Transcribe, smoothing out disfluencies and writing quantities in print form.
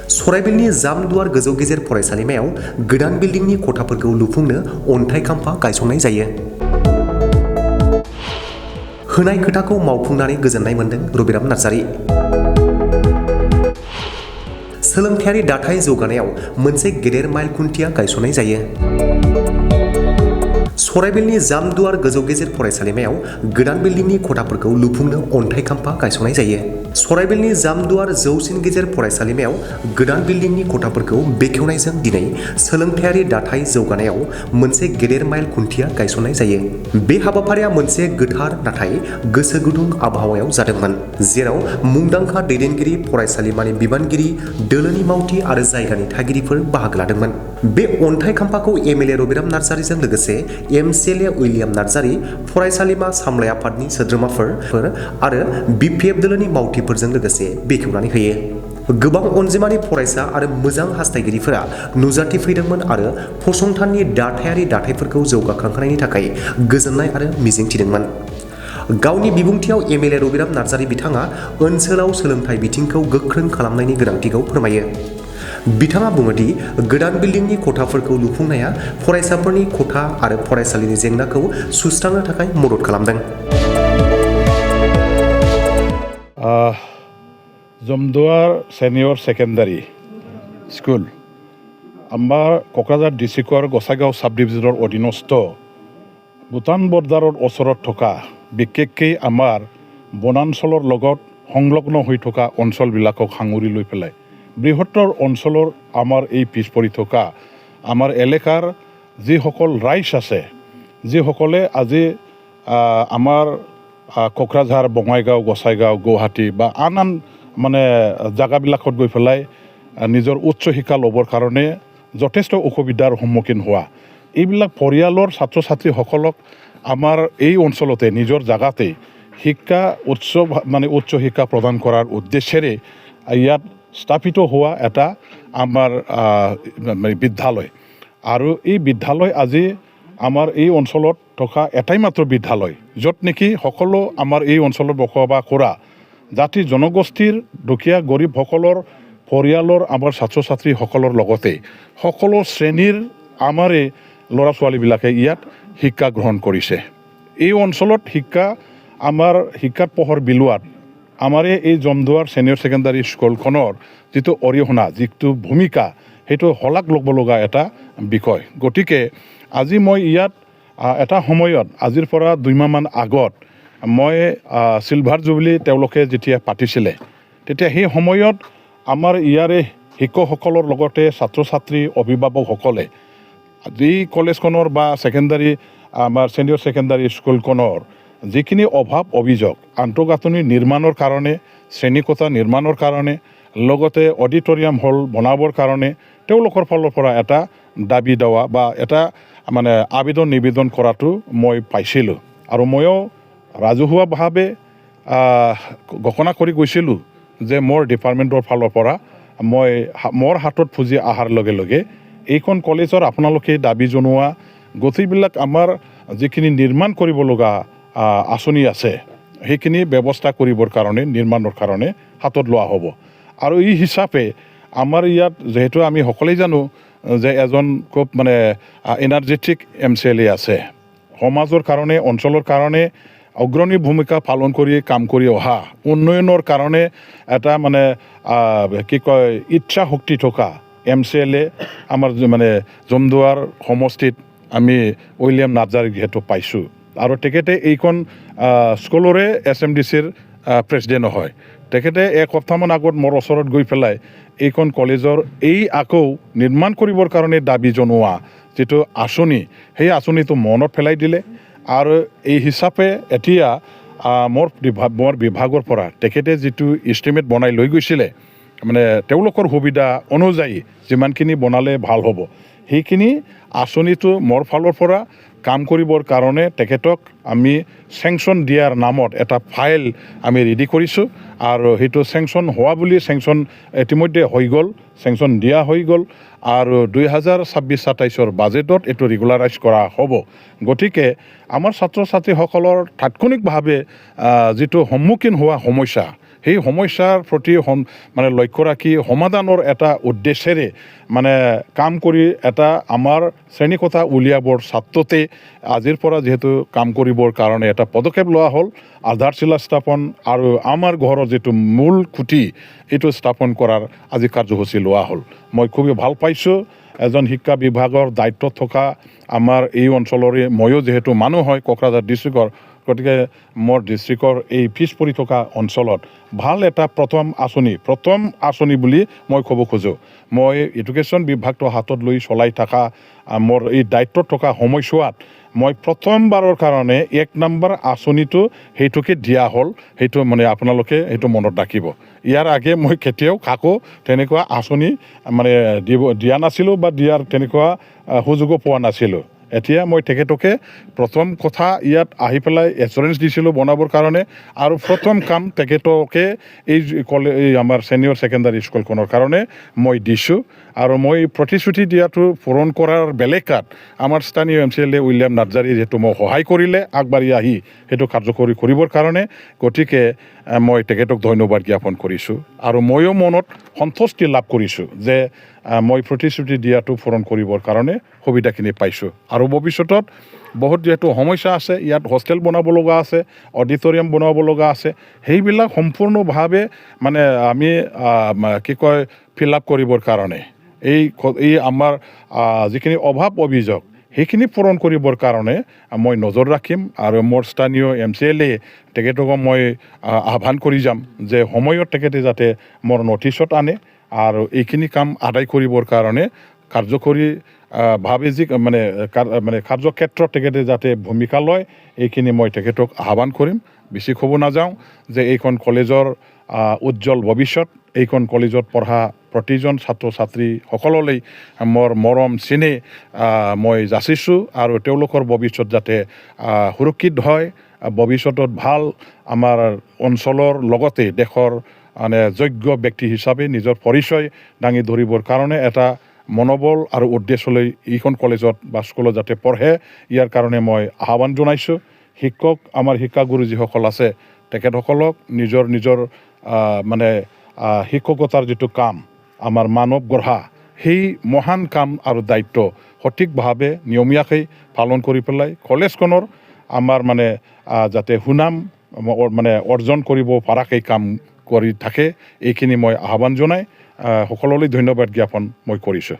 सराइबिलनि जामदुवार गोजौ गेजेर फरायसालिमायाव गोदान बिल्डिंनि खथाफोरखौ लुफुंनो अन्थाइ खाम्फा गायसंनाय जायो। होनाय खोथाखौ मावफुंनानै गोजोननाय मोन्दों रबिराम नार्जारी। सोलोंथायारि दाथाय जौगानायाव मोनसे गेदेर माइल खुन्थिया गायसननाय जायो। सराइबिलनि जामदुवार गोजौ गेजेर फरायसालिमायाव गोदान बिल्डिंनि खथाफोरखौ लुफुंनो अन्थाइ खाम्फा गायसंनाय जायो। सराइबिलनि जामदुवार जौसिन गेजेर फरायसालिमायाव गोदान बिल्डिंनि खथाफोरखौ बेखेवनायजों दिनै सोलोंथायारि दाथाय जौगानायाव मोनसे गेदेर माइल खुन्थिया गायसननाय जायो। बे हाबाफारिया मोनसे गोथार नाथाय गोसो गुदुं आबहावायाव जादोंमोन, जेराव मुंदांखा दैदेनगिरि, फरायसालिमानि बिबानगिरि, दोलोनि मावथि आरो जायगानि थागिरिफोर बाहागो लादोंमोन। बे अन्थाइ खाम्फाखौ एमएलए रबिराम नार्जारीजों लोगोसे एमसिएलए उइलियाम नार्जारी, फरायसालिमा सामलाय आफादनि सोद्रोमाफोर आरो बिपिएफ दोलोनि मावथिफोरजों लोगोसे बेखेवनानै होयो। गोबां अनजिमानि फरायसा आरो मोजां हास्थायगिरिफोरा नुजाथिफैदोंमोन आरो फसंथाननि दाथायारि दाथायफोरखौ जौगाखांहोनायनि थाखाय गोजोननाय आरो मिजिंथिदोंमोन। गावनि बिबुंथियाव एमएलए रबिराम नार्जारी बिथाङा ओनसोलाव सोलोंथाइ बिथिंखौ गोख्रों खालामनायनि गोनांथिखौ फोरमायो। बिथाङा बुङोदि गोदान बिल्डिंनि खथाफोरखौ लुफुंनाया फरायसाफोरनि खथा आरो फरायसालिनि जेंनाखौ सुस्रांनो थाखाय मदद खालामदों। जमदुवार सेनियर सेकेन्डारि स्कुल আমাৰ কোকৰাঝাৰ ডিষ্ট্ৰিক্টৰ গোসাইগাঁও সাব ডিভিজনৰ অধীনস্থ ভূটান বৰ্ডাৰৰ ওচৰত থকা বিশেষকৈ আমাৰ বনাঞ্চলৰ লগত সংলগ্ন হৈ থকা অঞ্চলবিলাকক সাঙুৰি লৈ পেলাই বৃহত্তৰ অঞ্চলৰ আমাৰ এই পিছ পৰি থকা আমাৰ এলেকাৰ যিসকল ৰাইজ আছে, যিসকলে আজি আমাৰ কোকৰাঝাৰ, বঙাইগাঁও, গোসাইগাঁও, গুৱাহাটী বা আন মানে জাগাবিলাকত গৈ পেলাই নিজৰ উচ্চ শিক্ষা ল'বৰ কাৰণে যথেষ্ট অসুবিধাৰ সন্মুখীন হোৱা এইবিলাক পৰিয়ালৰ ছাত্ৰ ছাত্ৰীসকলক আমাৰ এই অঞ্চলতে নিজৰ জাগাতে শিক্ষা উচ্চ শিক্ষা প্ৰদান কৰাৰ উদ্দেশ্যেৰে ইয়াত স্থাপিত হোৱা এটা আমাৰ বিদ্যালয়। আৰু এই বিদ্যালয় আজি আমাৰ এই অঞ্চলত থকা এটাই মাত্ৰ বিদ্যালয়, য'ত নেকি সকলো আমাৰ এই অঞ্চলত বসবাস কৰা জাতি জনগোষ্ঠীৰ দুখীয়া গৰীবসকলৰ পৰিয়ালৰ আমাৰ ছাত্ৰ ছাত্ৰীসকলৰ লগতে সকলো শ্ৰেণীৰ আমাৰে ল'ৰা ছোৱালীবিলাকে ইয়াত শিক্ষা গ্ৰহণ কৰিছে। এই অঞ্চলত আমাৰ শিক্ষাৰ পোহৰ বিলোৱাত আমাৰে এই জমদুৱাৰ ছিনিয়ৰ ছেকেণ্ডাৰী স্কুলখনৰ যিটো অৰিহণা, যিটো ভূমিকা, সেইটো শলাগ ল'ব লগা এটা বিষয়। গতিকে আজি মই ইয়াত এটা সময়ত আজিৰ পৰা 2 মাহমান আগত মই চিলভাৰ জুবিলি তেওঁলোকে যেতিয়া পাতিছিলে, তেতিয়া সেই সময়ত আমাৰ ইয়াৰে শিক্ষকসকলৰ লগতে ছাত্ৰ ছাত্ৰী অভিভাৱকসকলে যি কলেজখনৰ বা আমাৰ ছিনিয়ৰ ছেকেণ্ডাৰী স্কুলখনৰ যিখিনি অভাৱ অভিযোগ, আন্তঃগাঁথনি নিৰ্মাণৰ কাৰণে, শ্ৰেণীকোঠা নিৰ্মাণৰ কাৰণে, লগতে অডিটৰিয়াম হল বনাবৰ কাৰণে তেওঁলোকৰ ফালৰ পৰা এটা দাবী দেৱা বা এটা মানে আবেদন নিবেদন কৰাটো মই পাইছিলোঁ। আৰু ময়ো ৰাজহুৱাভাৱে ঘোষণা কৰি গৈছিলোঁ যে মোৰ ডিপাৰ্টমেণ্টৰ ফালৰ পৰা মোৰ হাতত পুঁজি অহাৰ লগে লগে এইখন কলেজৰ আপোনালোকে দাবী জনোৱা গোটেইবিলাক আমাৰ যিখিনি নিৰ্মাণ কৰিব লগা আঁচনি আছে সেইখিনি ব্যৱস্থা কৰিবৰ কাৰণে, নিৰ্মাণৰ কাৰণে হাতত লোৱা হ'ব। আৰু এই হিচাপে আমাৰ ইয়াত যিহেতু আমি সকলোৱে জানো যে এজন খুব মানে এনাৰ্জেটিক এমচিএলএ আছে, সমাজৰ কাৰণে, অঞ্চলৰ কাৰণে অগ্ৰণী ভূমিকা পালন কৰি কাম কৰি অহা, উন্নয়নৰ কাৰণে এটা মানে কি কয় ইচ্ছা শক্তি থকা এমচিএলএ আমাৰ মানে জমদুৱাৰ সমষ্টিত আমি উইলিয়াম নাৰ্জাৰীক যিহেতু পাইছোঁ। আৰু তেখেতে এইখন স্কুলৰে SMDCৰ প্ৰেছিডেণ্ট হয়। তেখেতে এক সপ্তাহমান আগত মোৰ ওচৰত গৈ পেলাই এইখন কলেজৰ আকৌ নিৰ্মাণ কৰিবৰ কাৰণে দাবী জনোৱা যিটো আঁচনি, সেই আঁচনিটো মনত পেলাই দিলে। আৰু এই হিচাপে এতিয়া মোৰ বিভাগৰ পৰা তেখেতে যিটো ইষ্টিমেট বনাই লৈ গৈছিলে, মানে তেওঁলোকৰ সুবিধা অনুযায়ী যিমানখিনি বনালে ভাল হ'ব, সেইখিনি আঁচনিটো মোৰ ফালৰ পৰা কাম কৰিবৰ কাৰণে তেখেতক আমি চেংচন দিয়াৰ নামত এটা ফাইল আমি ৰেডি কৰিছোঁ। আৰু সেইটো চেংচন হোৱা বুলি ইতিমধ্যে হৈ গ'ল, চেংচন দিয়া হৈ গ'ল। আৰু 2026-27 বাজেটত এইটো ৰেগুলাৰাইজ কৰা হ'ব। গতিকে আমাৰ ছাত্ৰ ছাত্ৰীসকলৰ তাৎক্ষণিকভাৱে যিটো সন্মুখীন হোৱা সমস্যা, সেই সমস্যাৰ প্ৰতি মানে লক্ষ্য ৰাখি সমাধানৰ এটা উদ্দেশ্যেৰে মানে কাম কৰি এটা আমাৰ শ্ৰেণীকোঠা উলিয়াবৰ স্বাৰ্থতে আজিৰ পৰা যিহেতু কাম কৰিবৰ কাৰণে এটা পদক্ষেপ লোৱা হ'ল আধাৰশিলা স্থাপন আৰু আমাৰ ঘৰৰ যিটো মূল খুঁটি এইটো স্থাপন কৰাৰ আজি কাৰ্যসূচী লোৱা হ'ল মই খুবেই ভাল পাইছোঁ এজন শিক্ষা বিভাগৰ দায়িত্বত থকা আমাৰ এই অঞ্চলৰে ময়ো যিহেতু মানুহ হয় কোকৰাঝাৰ ডিষ্ট্ৰিক্টৰ গতিকে মোৰ ডিষ্ট্ৰিক্টৰ এই পিছ পৰি থকা অঞ্চলত ভাল এটা প্ৰথম আঁচনি বুলি মই ক'ব খোজোঁ মই এডুকেশ্যন বিভাগটো হাতত লৈ চলাই থকা মোৰ এই দায়িত্বত থকা সময়ছোৱাত মই প্ৰথমবাৰৰ কাৰণে 1 নম্বৰ আঁচনিটো সেইটোকে দিয়া হ'ল সেইটো মানে আপোনালোকে সেইটো মনত ৰাখিব ইয়াৰ আগে মই কেতিয়াও কাকো তেনেকুৱা আঁচনি মানে দিয়া নাছিলোঁ বা দিয়াৰ তেনেকুৱা সুযোগো পোৱা নাছিলোঁ এতিয়া মই তেখেতকে প্ৰথম কথা ইয়াত আহি পেলাই এচুৰেঞ্চ দিছিলোঁ বনাবৰ কাৰণে আৰু প্ৰথম কাম তেখেতকে এই আমাৰ ছিনিয়ৰ ছেকেণ্ডাৰী স্কুলখনৰ কাৰণে মই দিছোঁ আৰু মই প্ৰতিশ্ৰুতি দিয়াটো পূৰণ কৰাৰ বেলেগাত আমাৰ স্থানীয় MCLA উইলিয়াম নাৰ্জাৰী যিহেতু মোক সহায় কৰিলে আগবাঢ়ি আহি সেইটো কাৰ্যকৰী কৰিবৰ কাৰণে গতিকে মই তেখেতক ধন্যবাদ জ্ঞাপন কৰিছোঁ আৰু ময়ো মনত সন্তুষ্টি লাভ কৰিছোঁ যে মই প্ৰতিশ্ৰুতি দিয়াটো পূৰণ কৰিবৰ কাৰণে সুবিধাখিনি পাইছোঁ আৰু ভৱিষ্যতত বহুত যিহেতু সমস্যা আছে ইয়াত হোষ্টেল বনাব লগা আছে অডিটৰিয়াম বনাব লগা আছে সেইবিলাক সম্পূৰ্ণভাৱে মানে আমি কি কয় ফিল আপ কৰিবৰ কাৰণে এই আমাৰ যিখিনি অভাৱ অভিযোগ সেইখিনি পূৰণ কৰিবৰ কাৰণে মই নজৰ ৰাখিম আৰু মোৰ স্থানীয় MCLA তেখেতক মই আহ্বান কৰি যাম যে সময়ত তেখেতে যাতে মোৰ নটিছত আনে আৰু এইখিনি কাম আদায় কৰিবৰ কাৰণে কাৰ্যকৰী ভাৱে যি মানে কাৰ্যক্ষেত্ৰত তেখেতে যাতে ভূমিকা লয় এইখিনি মই তেখেতক আহ্বান কৰিম বেছি ক'ব নাযাওঁ যে এইখন কলেজৰ উজ্জ্বল ভৱিষ্যত এইখন কলেজত পঢ়া প্ৰতিজন ছাত্ৰ ছাত্ৰীসকললৈ মোৰ মৰম চিনে মই যাচিছোঁ আৰু তেওঁলোকৰ ভৱিষ্যত যাতে সুৰক্ষিত হয় ভৱিষ্যতত ভাল আমাৰ অঞ্চলৰ লগতে দেশৰ মানে যোগ্য ব্যক্তি হিচাপে নিজৰ পৰিচয় দাঙি ধৰিবৰ কাৰণে এটা মনোবল আৰু উদ্দেশ্যলৈ এইখন কলেজত বা স্কুলত যাতে পঢ়ে ইয়াৰ কাৰণে মই আহ্বান জনাইছোঁ শিক্ষক আমাৰ শিক্ষাগুৰু যিসকল আছে তেখেতসকলক নিজৰ মানে শিক্ষকতাৰ যিটো কাম আমাৰ মানৱ গঢ়া সেই মহান কাম আৰু দায়িত্ব সঠিকভাৱে নিয়মীয়াকৈ পালন কৰি পেলাই কলেজখনৰ আমাৰ মানে যাতে সুনাম মানে অৰ্জন কৰিব পৰাকৈ কাম কৰি থাকে এইখিনি মই আহ্বান জনাই সকলোলৈ ধন্যবাদ জ্ঞাপন মই কৰিছোঁ